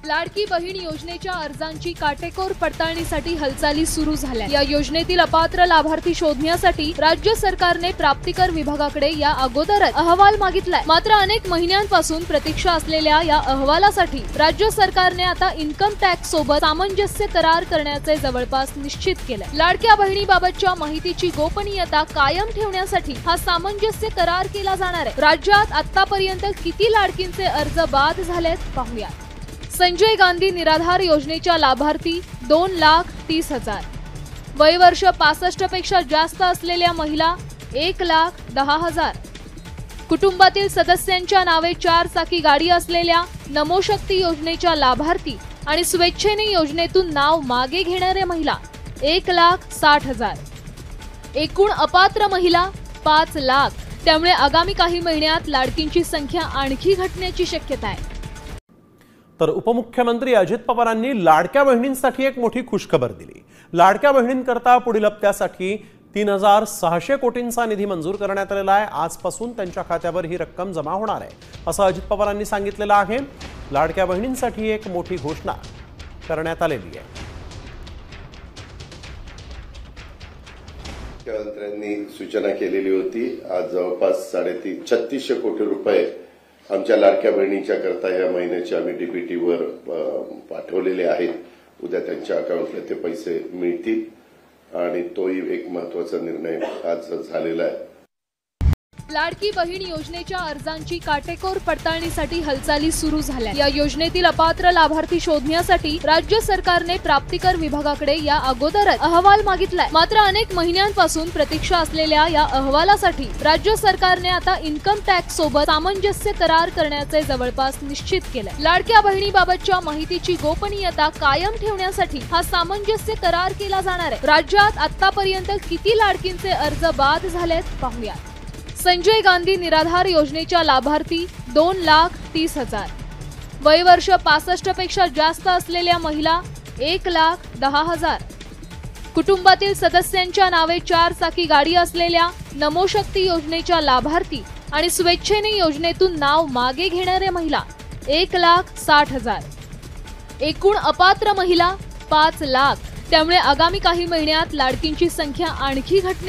लाडकी बहीण योजनेच्या अर्जांची काटेकोर पडताळणीसाठी हालचाली सुरू झाल्या। या योजनेतील अपात्र लाभार्थी शोधण्यासाठी राज्य सरकारने प्राप्तिकर विभागाकडे या अगोदरच अहवाल मागितलाय। मात्र अनेक महिन्यांपासून प्रतीक्षा असलेल्या या अहवालासाठी राज्य सरकारने आता इन्कम टॅक्स सोबत सामंजस्य करार करण्याचे जवळपास निश्चित केले। लाडक्या बहिणीबाबतच्या माहितीची गोपनीयता कायम ठेवण्यासाठी हा सामंजस्य करार केला जाणार आहे। राज्यात आतापर्यंत किती लाडकींचे अर्ज बाद झालेत पाहूया। संजय गांधी निराधार योजनेच्या लाभार्थी 2,30,000, वय वर्ष 65 पेक्षा जास्त असलेल्या महिला 1,10,000, कुटुंबातील सदस्यांच्या नावे 4 चाकी गाडी असलेल्या नमोशक्ती योजनेच्या लाभार्थी आणि स्वेच्छेने योजनेतून नाव मागे घेणाऱ्या महिला 1,60,000, एकूण अपात्र महिला 5 लाख। त्यामुळे आगामी काही महिन्यात लाडकींची संख्या आणखी घटण्याची शक्यता आहे। तर उपमुख्यमंत्री अजित पवारांनी लाडक्या बहिणींसाठी एक मोठी खुशखबर दिली। लाडक्या बहिणींकरता पुढील हप्त्यासाठी 3,600 कोटींचा निधी मंजूर करण्यात आलेला आहे। आजपासून त्यांच्या खात्यावर ही रक्कम जमा होणार आहे, असं अजित पवारांनी सांगितलेलं आहे। लाडक्या बहिणींसाठी एक मोठी घोषणा करण्यात आलेली आहे। मुख्यमंत्र्यांनी सूचना केलेली होती। आज जवळपास 350 कोटी रुपये आमच्या लाडक्या बहिणींच्या करता या महिन्याचे आम्ही डीबीटीवर पाठवलेले आहेत। उद्या त्यांच्या अकाउंटला ते पैसे मिळतील आणि तोही एक महत्त्वाचा निर्णय आज झालेला आहे। लाडकी बहीण योजनेच्या अर्जांची काटेकोर पडताळणीसाठी हालचाली सुरू झाल्या। या योजनेतील अपात्र लाभार्थी शोधण्यासाठी राज्य सरकारने प्राप्तिकर विभागाकडे या अगोदरच अहवाल मागितलाय। मात्र अनेक महिन्यांपासून प्रतीक्षा असलेल्या या अहवालासाठी राज्य सरकारने आता इन्कम टॅक्स सोबत सामंजस्य करार करण्याचे जवळपास निश्चित केले। लाडक्या बहिणीबाबतच्या माहितीची गोपनीयता कायम ठेवण्यासाठी हा सामंजस्य करार केला जाणार आहे। राज्यात आतापर्यंत किती लाडकींचे अर्ज बाद झालेत पाहूया। संजय गांधी निराधार योजनेच्या लाभार्थी 2,30,000, वय वर्ष 65 पेक्षा जास्त असलेल्या महिला 1,10,000, कुटुंबातील सदस्यांच्या नावे 4 चाकी गाडी असलेल्या नमोशक्ती योजनेच्या लाभार्थी आणि स्वेच्छेने योजनेतून नाव मागे घेणाऱ्या महिला 1,60,000, एकूण अपात्र महिला 5 लाख। त्यामुळे आगामी काही महिन्यात लाडकींची संख्या आणखी घटण्याची